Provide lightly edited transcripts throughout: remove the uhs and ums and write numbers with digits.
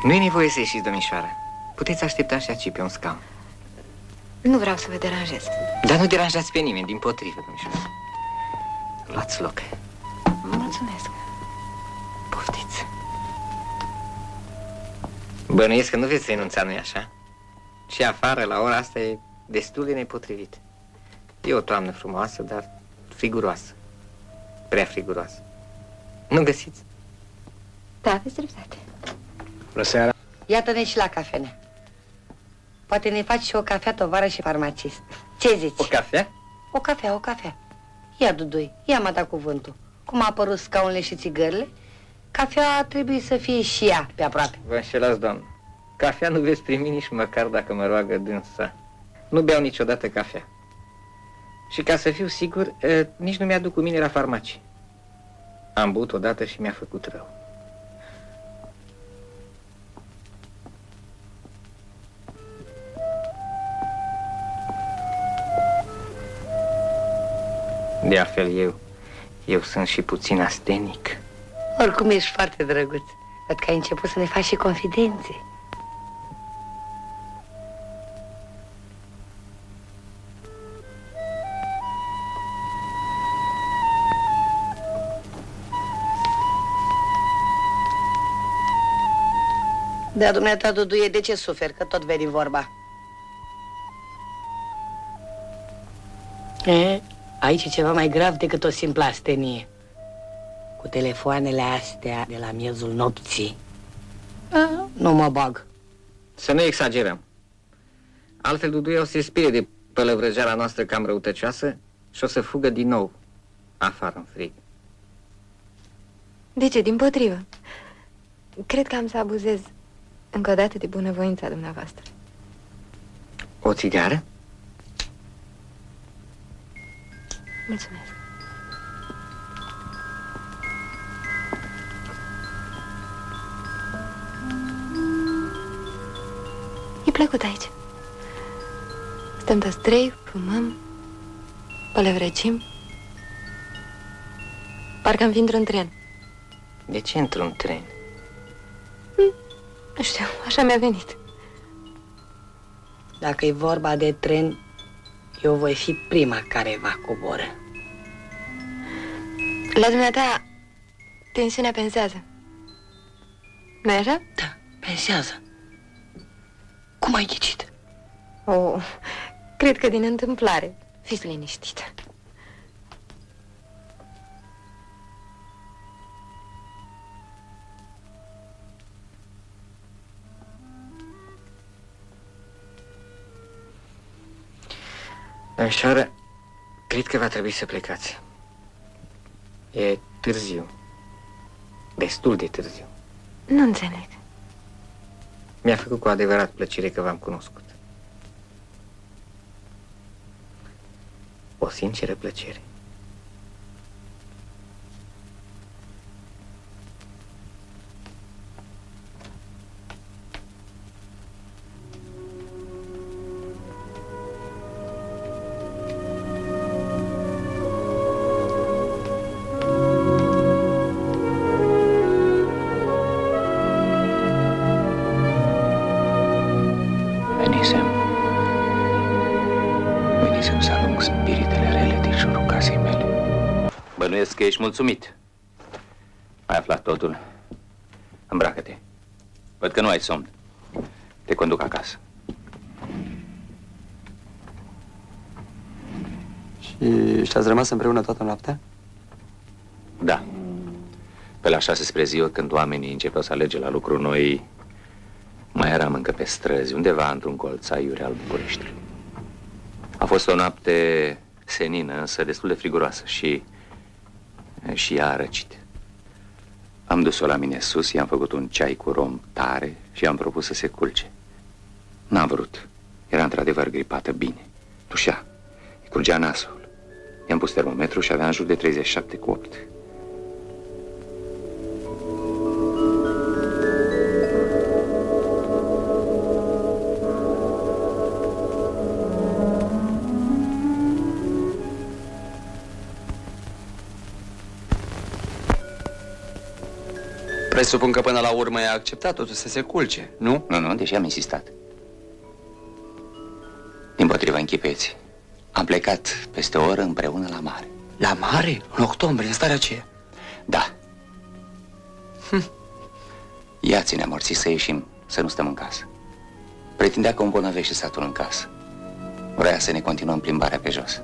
Nu-i nevoie să ieșiți, domnișoară. Puteți aștepta și aici pe un scaun. Nu vreau să vă deranjez. Dar nu deranjați pe nimeni, dimpotrivă, domnișoară. Luați loc. Mulțumesc. Poftiți. Bănuiesc că nu veți renunța, nu-i așa? Și afară, la ora asta, e destul de nepotrivit. E o toamnă frumoasă, dar friguroasă. Prea friguroasă. Nu găsiți? Da, aveți dreptate. Bună seara. Iată-ne și la cafenea. Poate ne faci și o cafea, tovară și farmacist. Ce zici? O cafea? O cafea, o cafea. Ia, Dudui, ia m-a dat cuvântul. Cum a apărut scaunele și țigările, cafea trebuie să fie și ea pe aproape. Vă înșelați, doamnă. Cafea nu veți primi nici măcar dacă mă roagă dânsa. Nu beau niciodată cafea. Și ca să fiu sigur, nici nu mi-aduc cu mine la farmacie. Am băut odată și mi-a făcut rău. De altfel, eu sunt și puțin astenic. Oricum ești foarte drăguț. Văd că ai început să ne faci și confidențe. Da, dumneata, Duduie, de ce suferi? Că tot veni vorba. Aici e ceva mai grav decât o simplă astenie. Cu telefoanele astea de la miezul nopții. Nu mă bag. Să nu exagerăm. Altfel, Duduie o să se spire de pălăvrăjeala noastră cam răutăcioasă și o să fugă din nou afară în frig. De ce? Dimpotrivă. Cred că am să abuzez încă o dată de bunăvoința dumneavoastră. O țigară? Mulțumesc. E plăcut aici. Stăm toți trei, fumăm, pălăvrăcim. Parcă am fi într-un tren. De ce într-un tren? Nu știu, așa mi-a venit. Dacă e vorba de tren, eu voi fi prima care va coboră. La dumneata, tensiunea pensează. Nu-i așa? Da, pensează. Cum ai ghicit? Oh, cred că din întâmplare. Fiți liniștită. Domnișoară, cred că va trebui să plecați. E târziu. Destul de târziu. Nu înțeleg. Mi-a făcut cu adevărat plăcere că v-am cunoscut. O sinceră plăcere. Venisem să alung spiritele rele din jurul casei mele. Bănuiesc că ești mulțumit. Ai aflat totul? Îmbracă-te. Văd că nu ai somn. Te conduc acasă. Și ați rămas împreună toată noaptea? Da. Pe la 6 spre ziua, când oamenii începeau să alerge la lucru, noi mai eram încă pe străzi, undeva într-un colț aiure al Bucureștiului. A fost o noapte senină, însă destul de friguroasă și ea a răcit. Am dus-o la mine sus, i-am făcut un ceai cu rom tare și i-am propus să se culce. N-a vrut. Era într-adevăr gripată bine. Tușea. Îi curgea nasul. I-am pus termometru și avea în jur de 37,8. Presupun că până la urmă i-a acceptat totul să se culce, nu? Nu, deși am insistat. Dimpotrivă, închipuieți. Am plecat peste o oră împreună la mare. La mare? În octombrie, în starea aceea? Da. Ea ține morții să ieșim, să nu stăm în casă. Pretindea că îmbolnăvește satul în casă. Vrea să ne continuăm plimbarea pe jos.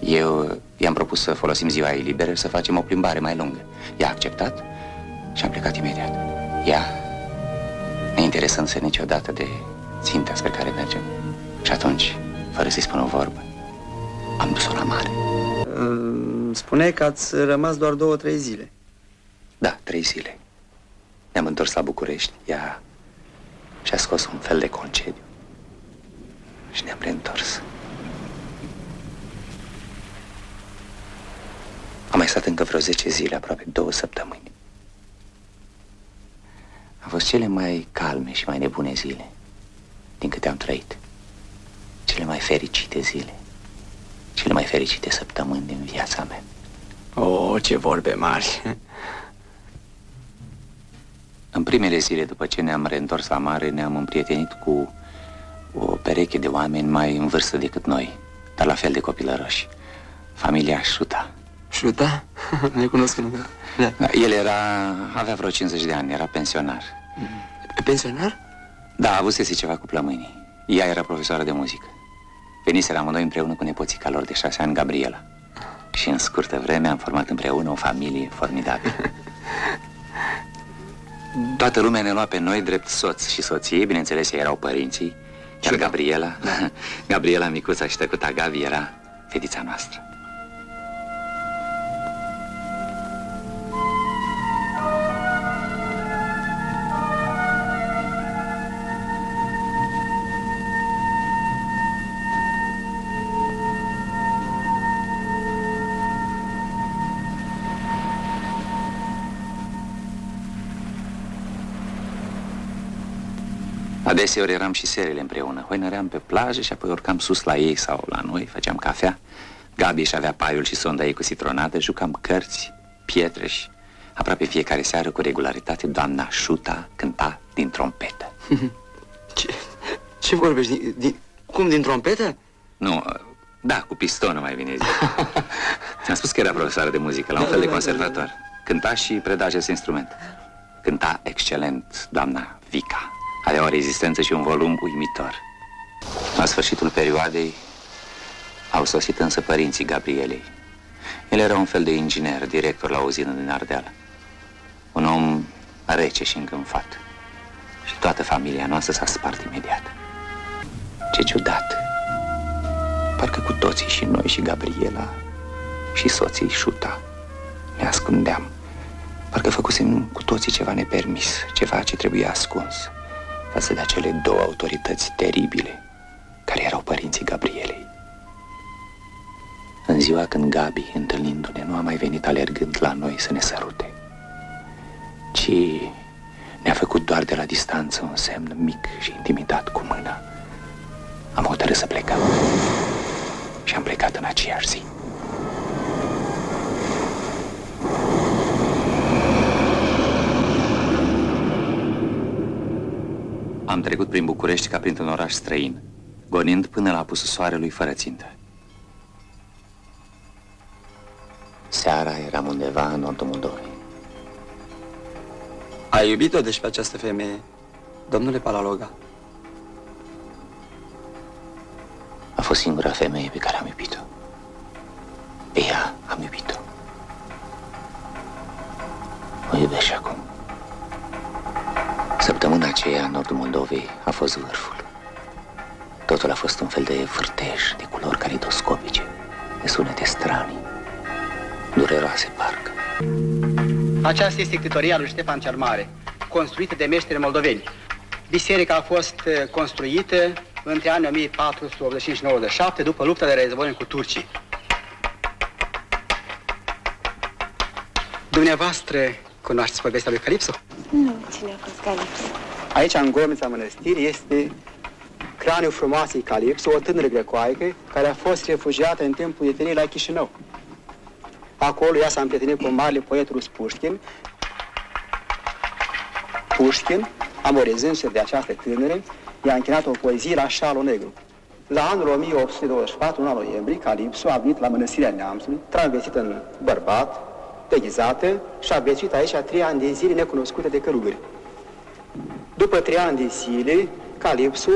Eu i-am propus să folosim ziua ei liberă, să facem o plimbare mai lungă. Ea a acceptat și am plecat imediat. Ea, neinteresându-se niciodată de ținta spre care mergem. Și atunci, fără să-i spun o vorbă, am dus-o la mare. Spune că ați rămas doar 2-3 zile. Da, 3 zile. Ne-am întors la București. Ea și-a scos un fel de concediu și ne-am reîntors. Am mai stat încă vreo 10 zile, aproape 2 săptămâni. Au fost cele mai calme și mai nebune zile din câte am trăit. Cele mai fericite zile, cele mai fericite săptămâni din viața mea. Oh, ce vorbe mari! În primele zile după ce ne-am reîntors la mare, ne-am împrietenit cu o pereche de oameni mai în vârstă decât noi, dar la fel de copilăroși. Familia Șuta. Șuta? Ne cunosc. Da. El avea vreo 50 de ani, era pensionar. Pensionar? Da, avusese ceva cu plămânii. Ea era profesoară de muzică. Veniseră amândoi împreună cu nepoțica lor de 6 ani, Gabriela. Și în scurtă vreme am format împreună o familie formidabilă. Toată lumea ne lua pe noi drept soț și soție, bineînțeles, ei erau părinții. Iar Gabriela, Gabriela, micuța și tăcuta Gabi, era fetița noastră. Adeseori eram și serile împreună. Hoinăream pe plajă și apoi urcam sus la ei sau la noi, făceam cafea. Gabi își avea paiul și sonda ei cu citronată, jucam cărți, pietre și aproape fiecare seară cu regularitate doamna Șuta cânta din trompetă. Ce vorbești? Cum, din trompetă? Nu, da, cu pistonul mai bine zis. Ți-am spus că era profesoară de muzică la un fel de conservator. Cânta și preda acest instrument. Cânta excelent doamna Vica. Avea o rezistență și un volum uimitor. La sfârșitul perioadei au sosit însă părinții Gabrielei. El era un fel de inginer, director la o uzină din Ardeal. Un om rece și îngânfat. Și toată familia noastră s-a spart imediat. Ce ciudat! Parcă cu toții, și noi și Gabriela și soții Șuta, ne ascundeam. Parcă făcusem cu toții ceva nepermis, ceva ce trebuia ascuns față de acele două autorități teribile care erau părinții Gabrielei. În ziua când Gabi, întâlnindu-ne, nu a mai venit alergând la noi să ne sărute, ci ne-a făcut doar de la distanță un semn mic și intimidat cu mâna, am hotărât să plecăm și am plecat în aceeași zi. Am trecut prin București ca printr-un oraș străin, gonind până la apusul soarelui fără țintă. Seara eram undeva în nordul Moldovei. Ai iubit-o deci pe această femeie, domnule Palaloga? A fost singura femeie pe care am iubit-o. Pe ea am iubit-o. O iubesc și acum. Săptămâna aceea, în nordul Moldovei, a fost vârful. Totul a fost un fel de vârtej, de culori calidoscopice, de sunete stranii, dureroase parcă. Aceasta este ctitoria lui Ștefan cel Mare, construită de meșteri moldoveni. Biserica a fost construită între anii 1485-97, după lupta de război cu turcii. Dumneavoastră cunoașteți povestea lui Calipso? Nu, cine a fost Calipso? Aici, în Gornița Mănăstirii, este craniul frumoasei Calipso, o tânără grecoaică care a fost refugiată în timpul detenirii la Chișinău. Acolo ea s-a împrietenit cu marele poet rus Pușkin Pușkin, amorizându-se de această tânără, i-a închinat o poezie la șalul negru. La anul 1824, în anul noiembrie, Calipso a venit la Mănăstirea Neamțului, travestită în bărbat, deghizată, și a viețuit aici 3 ani de zile necunoscute de călugări. După 3 ani de zile, Calipso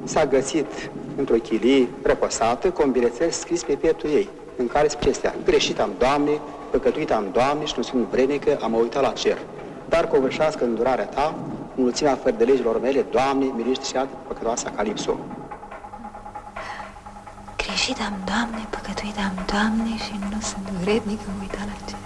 s-a găsit într-o chilie răposată, cu un bilețel scris pe pieptul ei, în care spune acestea: greșit am, Doamne, păcătuit am, Doamne, și nu sunt vrenică, am uitat la cer. Dar covârșească îndurarea ta, mulțimea fără de legilor mele, Doamne, mirește și iată păcătoasa Calipso. Greșit am, Doamne, păcătuit am, Doamne, și nu sunt vrednică, am uitat la cer.